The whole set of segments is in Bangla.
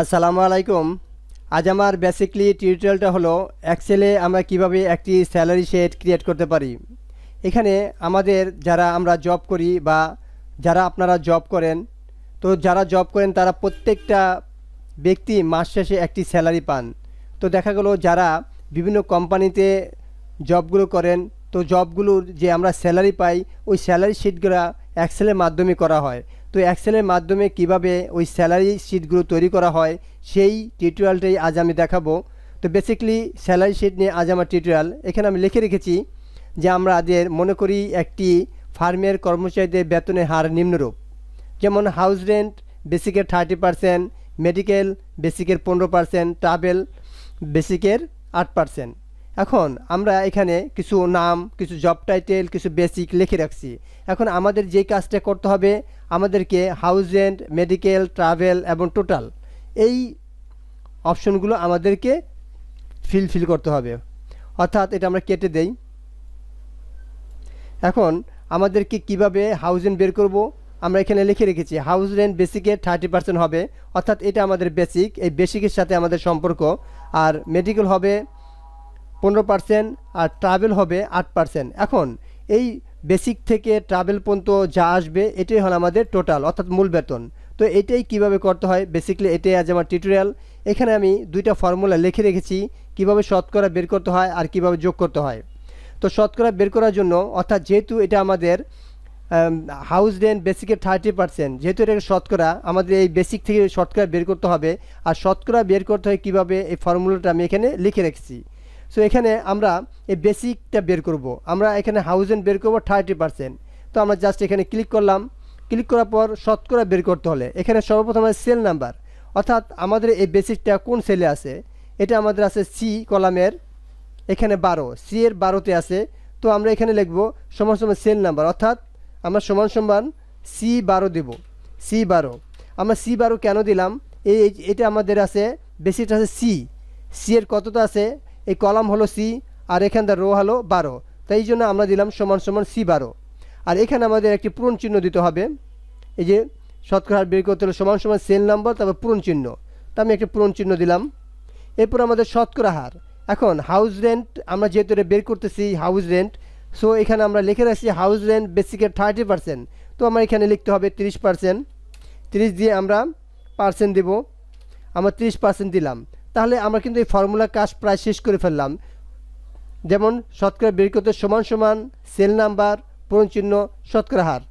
আসসালামু আলাইকুম। আজ আমার বেসিকলি টিউটোরিয়ালটা হলো এক্সেলে আমরা কিভাবে একটি স্যালারি শিট ক্রিয়েট করতে পারি। এখানে আমাদের যারা আমরা জব করি বা যারা আপনারা জব করেন, তো যারা জব করেন তারা প্রত্যেকটা ব্যক্তি মাস শেষে একটি স্যালারি পান। তো দেখা গেল যারা বিভিন্ন কোম্পানিতে জবগুলো করেন, তো জবগুলোর যে আমরা স্যালারি পাই ওই স্যালারি শিটগুলো এক্সেলের মাধ্যমে করা হয়। তো এক্সেলের মাধ্যমে কিভাবে ওই স্যালারি শিটগুলো তৈরি করা হয় সেই টিউটোরিয়ালটাই আজ আমি দেখাবো। তো বেসিক্যালি স্যালারি শিট নিয়ে আজ আমার টিউটোরিয়াল। এখানে আমি লিখে রেখেছি যে আমাদের মনে করি একটি ফার্মের কর্মচারীদের বেতনের হার নিম্নরূপ, যেমন হাউস রেন্ট বেসিকের 30%, মেডিকেল বেসিকের 15%, ট্রাভেল বেসিকের 8%। এখন আমরা এখানে কিছু নাম, কিছু জব টাইটেল, কিছু বেসিক লিখে রাখছি। এখন আমাদের যেই কাজটা করতে হবে, আমাদেরকে হাউস রেন্ট, মেডিকেল, ট্রাভেল এবং টোটাল এই অপশনগুলো আমাদেরকে ফিল করতে হবে, অর্থাৎ এটা আমরা কেটে দেই। এখন আমাদেরকে কিভাবে হাউস রেন্ট বের করব, আমরা এখানে লিখে রেখেছি হাউস রেন্ট বেসিকের 30% হবে, অর্থাৎ এটা আমাদের বেসিক, এই বেসিকের সাথে আমাদের সম্পর্ক। আর মেডিকেল হবে 15% আর ট্রাভেল হবে 8%। এখন এই বেসিক থেকে ট্রাভেল পর্যন্ত যা আসবে এটাই হলো আমাদের টোটাল, অর্থাৎ মূল বেতন। তো এটাই কিভাবে করতে হয়, বেসিক্যালি এটাই আজ আমার টিউটোরিয়াল। এখানে আমি দুইটা ফর্মুলা লিখে রেখেছি কিভাবে শতকরা বের করতে হয় আর কিভাবে যোগ করতে হয়। তো শতকরা বের করার জন্য, অর্থাৎ যেহেতু এটা আমাদের হাউস রেন্ট বেসিকের 30%, যেহেতু এটা শতকরা, আমাদের এই বেসিক থেকে শতকরা বের করতে হবে। আর শতকরা বের করতে হয় কীভাবে, এই ফর্মুলাটা আমি এখানে লিখে রেখেছি। সো এখানে আমরা এই বেসিকটা বের করব, আমরা এখানে হাউস রেন্ট বের করব 30%। তো আমরা জাস্ট এখানে ক্লিক করলাম। ক্লিক করার পর শতকরা বের করতে হলে এখানে সর্বপ্রথম সেল নাম্বার, অর্থাৎ আমাদের এই বেসিকটা কোন সেলে আছে, এটা আমাদের আছে সি কলামের, এখানে 12, সি এর 12তে আছে। তো আমরা এখানে লিখব সমান সমান সেল নাম্বার, অর্থাৎ আমরা সমান সমান C12 দেব। C12 আমরা C12 কেন দিলাম, এটা আমাদের আছে বেসিকটা আছে সি এর কতটা আছে, এই কলাম হলো সি আর এখানকার রো হলো 12, তাই জন্য আমরা দিলাম সমান সমান C12। আর এখানে আমাদের একটি পূরণ চিহ্ন দিতে হবে, এই যে শতকরা হার বের করতে হলে সমান সমান সেল নাম্বার তারপর পূরণ চিহ্ন, তা আমি একটা পূরণ চিহ্ন দিলাম। এরপর আমাদের শতকরা হার, এখন হাউস রেন্ট আমরা যেহেতু এটা বের করতেছি হাউস রেন্ট, সো এখানে আমরা লিখে রাখছি হাউস রেন্ট বেসিকের 30%। তো আমার এখানে লিখতে হবে 30%, 30 দিয়ে আমরা পার্সেন্ট দেব, আমরা 30% দিলাম। তাহলে আমরা কিন্তু এই ফর্মুলা কাজ প্রায় শেষ করে ফেললাম। যেমন শতকরা বের করতে সমান সমান সেল নাম্বার পূরণ চিহ্ন শতকরা হার,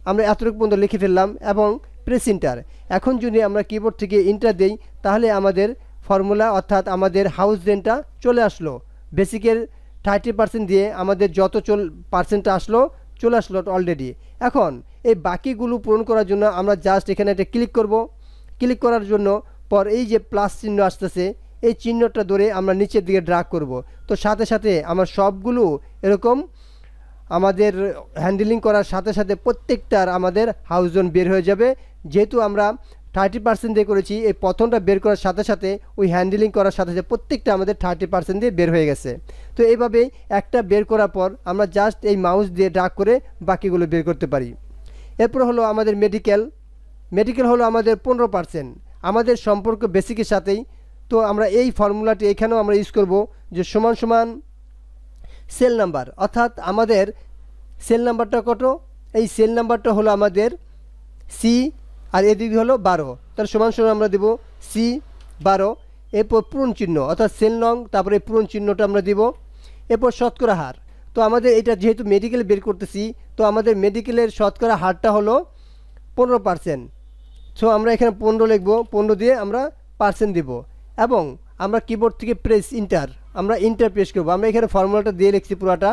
আমরা এতটুকু পর্যন্ত লিখে ফেললাম এবং প্রেস ইন্টার। এখন যদি আমরা কিবোর্ড থেকে ইন্টার দেই তাহলে আমাদের ফর্মুলা, অর্থাৎ আমাদের হাউস রেন্টটা চলে আসলো। বেসিকের 30% দিয়ে আমাদের যত পার্সেন্টটা আসলো চলে আসলো অলরেডি। এখন এই বাকিগুলো পূরণ করার জন্য আমরা জাস্ট এখানে একটা ক্লিক করব। ক্লিক করার জন্য পর এই যে প্লাস চিহ্ন আসতেছে, এই চিহ্নটা ধরে আমরা নিচের দিকে ড্রাগ করব। তো সাথে সাথে আমার সবগুলো এরকম আমাদের হ্যান্ডেলিং করার সাথে সাথে প্রত্যেকটার আমাদের হাউস রেন্ট বের হয়ে যাবে। যেহেতু আমরা 30% দিয়ে করেছি, এই প্রথমটা বের করার সাথে সাথে ওই হ্যান্ডেলিং করার সাথে সাথে প্রত্যেকটা আমাদের 30% দিয়ে বের হয়ে গেছে। তো এইভাবেই একটা বের করার পর আমরা জাস্ট এই মাউস দিয়ে ড্রাগ করে বাকিগুলো বের করতে পারি। এরপর হলো আমাদের মেডিকেল। মেডিকেল হলো আমাদের 15%, আমাদের সম্পর্ক বেসিকের সাথেই। তো আমরা এই ফর্মুলাটি এখানেও আমরা ইউজ করব যে সমান সমান সেল নাম্বার, অর্থাৎ আমাদের সেল নাম্বারটা কত, এই সেল নাম্বারটা হলো আমাদের সি আর এদিকে হলো 12, তাহলে সমান সমান আমরা দেব C12। এরপর পূরণ চিহ্ন, অর্থাৎ সেল নং, তারপরে পূরণ চিহ্নটা আমরা দেব। এরপর শতকরা হার, তো আমাদের এটা যেহেতু মেডিকেল বের করতেছি, তো আমাদের মেডিকেলের শতকরা হারটা হলো 15%। সো আমরা এখানে 15 লিখব, 15 দিয়ে আমরা পার্সেন্ট দেব এবং আমরা কিবোর্ড থেকে প্রেস ইন্টার, আমরা ইন্টার প্রেস করবো। আমরা এখানে ফর্মুলাটা দিয়ে লিখছি পুরাটা,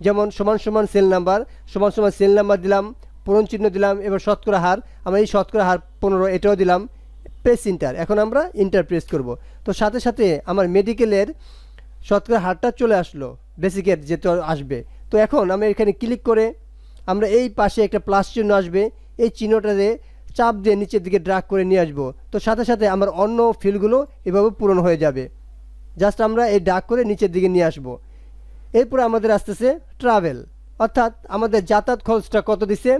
যেমন সমান সমান সেল নাম্বার, সমান সমান সেল নাম্বার দিলাম, পূরণ চিহ্ন দিলাম, এবার শতকরা হার, আমরা এই শতকরা হার 15 এটাও দিলাম, প্রেস ইন্টার। এখন আমরা ইন্টার প্রেস করব। তো সাথে সাথে আমার মেডিকেলের শতকরা হারটা চলে আসলো, বেসিকের যেটা আসবে। তো এখন আমরা এখানে ক্লিক করে আমরা এই পাশে একটা প্লাস চিহ্ন আসবে, এই চিহ্নটাতে চাপ দিয়ে নিচের দিকে ড্রাগ করে নিয়ে আসবো। তো সাথে সাথে আমার অন্য ফিল্ডগুলো এভাবে পূরণ হয়ে যাবে, জাস্ট আমরা এই ড্রাগ করে নিচের দিকে নিয়ে আসবো। এরপর আমাদের আসতেছে ট্রাভেল, অর্থাৎ আমাদের যাতায়াত খরচটা কত দিছে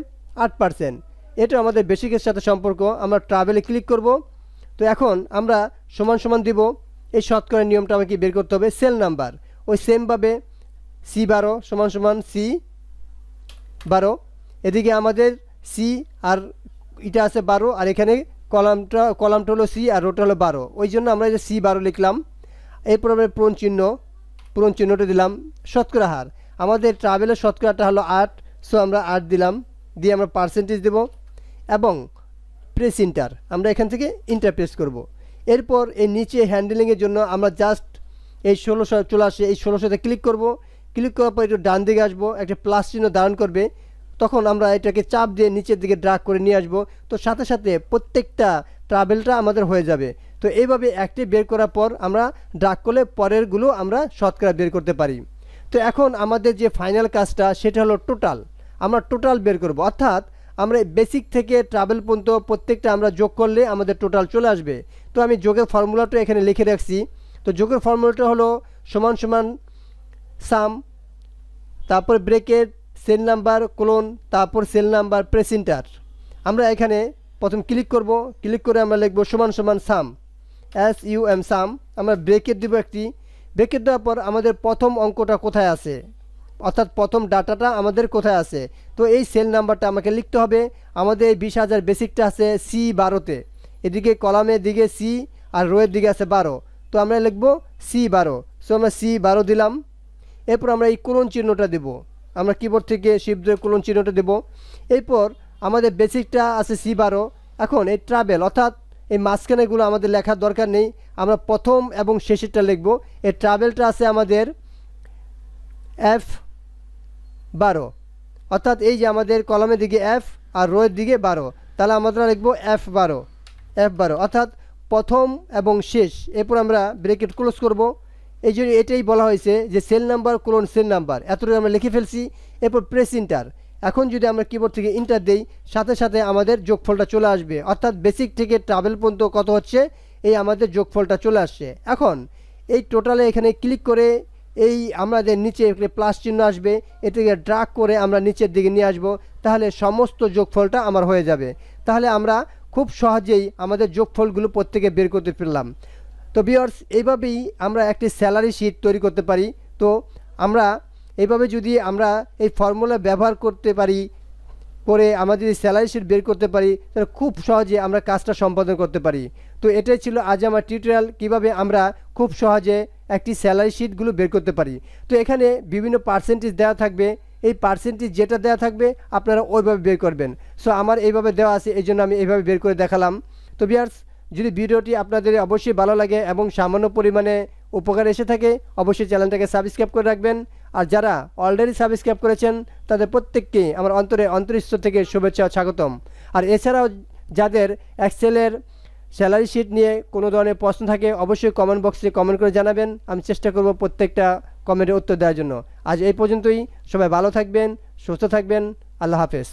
8%, এটা আমাদের বেসিকের সাথে সম্পর্ক। আমরা ট্রাভেলে ক্লিক করব, তো এখন আমরা সমান সমান দিব, এই শতকরা নিয়মটা আমাকে বের করতে হবে। সেল নাম্বার ওই সেমভাবে C12 সমান সমান C12, এদিকে আমাদের সি আর এটা আছে 12, আর এখানে কলামটা হলো সি আর রোটা হলো 12, ওই জন্য আমরা যে C12 লিখলাম। এরপর আমরা পূরণ চিহ্নটা দিলাম। শতকরা হার আমাদের ট্রাভেলের শতকরাটা হলো 8, সো আমরা 8 দিলাম, দিয়ে আমরা পার্সেন্টেজ দেব এবং প্রেস ইন্টার, আমরা এখান থেকে ইন্টার প্রেস করব। এরপর এই নিচে হ্যান্ডেলিংয়ের জন্য আমরা জাস্ট এই 1600 চলে আসে, এই 1600তে ক্লিক করব। ক্লিক করার পর একটু ডান দিকে আসবো, একটা প্লাস চিহ্ন ধারণ করবে, তখন আমরা এটাকে চাপ দিয়ে নিচের দিকে ড্রাগ করে নিয়ে আসবো। তো সাথে সাথে প্রত্যেকটা ট্রাভেলটা আমাদের হয়ে যাবে। তো এইভাবে একটি বের করার পর আমরা ড্রাগ করলে পরেরগুলো আমরা শতকরা বের করতে পারি। তো এখন আমাদের যে ফাইনাল কাজটা সেটা হলো টোটাল, আমরা টোটাল বের করব, অর্থাৎ আমরা বেসিক থেকে ট্রাভেল পর্যন্ত প্রত্যেকটা আমরা যোগ করলে আমাদের টোটাল চলে আসবে। তো আমি যোগের ফর্মুলাটা এখানে লিখে রাখছি। তো যোগের ফর্মুলাটা হলো সমান সমান সাম, তারপর ব্রেকেট, সেল নাম্বার কোলন, তারপর সেল নাম্বার প্রেস ইন্টার। আমরা এখানে প্রথম ক্লিক করব, ক্লিক করে আমরা লিখব সমান সমান সাম, SUM সাম। আমরা ব্রেকেট দেব একটি, ব্রেকেট দেওয়ার পর আমাদের প্রথম অঙ্কটা কোথায় আছে, অর্থাৎ প্রথম ডাটাটা আমাদের কোথায় আছে। তো এই সেল নাম্বারটা আমাকে লিখতে হবে। আমাদের এই 20,000 বেসিকটা আছে C12তে, এদিকে কলামের দিকে সি আর রোয়ের দিকে আছে 12, তো আমরা লিখব C12, সো আমরা C12 দিলাম। এরপর আমরা এই কোলন চিহ্নটা দেব, আমরা কিবোর্ড থেকে শিফট ধরে কোলন চিহ্নটা দেব। এরপর আমাদের বেসিকটা আছে C12, এখন এই ট্রাভেল অর্থাৎ এই মাঝখানেগুলো আমাদের লেখার দরকার নেই, আমরা প্রথম এবং শেষেরটা লিখব। এই ট্রাভেলটা আছে আমাদের F12, অর্থাৎ এই যে আমাদের কলামের দিকে F আর রোয়ের দিকে 12, তাহলে আমরা লিখব F12, অর্থাৎ প্রথম এবং শেষ। এরপর আমরা ব্রেকেট ক্লোজ করব। এই জন্য এটাই বলা হয়েছে যে cell number colon cell number, এতটুকু আমরা লিখে ফেলছি। এরপর প্রেস ইন্টার, এখন যদি আমরা কিবোর্ড থেকে ইন্টার দেই সাথে সাথে আমাদের যোগফলটা চলে আসবে, অর্থাৎ বেসিক থেকে ট্রাভেল পর্যন্ত কত হচ্ছে এই আমাদের যোগফলটা চলে আসছে। এখন এই টোটালে এখানে ক্লিক করে এই আমাদের নিচে প্লাস চিহ্ন আসবে, এটাকে ড্রাগ করে আমরা নিচের দিকে নিয়ে আসব, তাহলে সমস্ত যোগফলটা আমার হয়ে যাবে। তাহলে আমরা খুব সহজেই আমাদের যোগফলগুলো প্রত্যেকে বের করতে পারলাম। তো ভিউয়ার্স, এইভাবেই আমরা একটি স্যালারি শিট তৈরি করতে পারি। তো আমরা এইভাবে যদি আমরা এই ফর্মুলা ব্যবহার করতে পারি, করে আমাদের এই স্যালারি শিট বের করতে পারি, তাহলে খুব সহজে আমরা কাজটা সম্পাদন করতে পারি। তো এটাই ছিল আজ আমার টিউটোরিয়াল, কিভাবে আমরা খুব সহজে একটি স্যালারি শিটগুলো বের করতে পারি। তো এখানে বিভিন্ন পার্সেন্টেজ দেওয়া থাকবে, এই পার্সেন্টেজ যেটা দেওয়া থাকবে আপনারা ওইভাবে বের করবেন। সো আমার এইভাবে দেওয়া আছে, এই জন্য আমি এইভাবে বের করে দেখালাম। তো ভিউয়ার্স, যদি ভিডিওটি আপনাদের অবশ্যই ভালো লাগে এবং সামান্য পরিমাণে উপকার এসে থাকে, অবশ্যই চ্যানেলটাকে সাবস্ক্রাইব করে রাখবেন। আর যারা অলরেডি সাবস্ক্রাইব করেছেন তাদের প্রত্যেককে আমার অন্তরস্থল থেকে শুভেচ্ছা ও স্বাগতম। আর এছাড়াও যাদের এক্সেলের স্যালারি শিট নিয়ে কোনো ধরনের প্রশ্ন থাকে অবশ্যই কমেন্ট বক্সে কমেন্ট করে জানাবেন, আমি চেষ্টা করব প্রত্যেকটা কমেন্টের উত্তর দেওয়ার জন্য। আজ এই পর্যন্তই, সবাই ভালো থাকবেন, সুস্থ থাকবেন, আল্লাহ হাফেজ।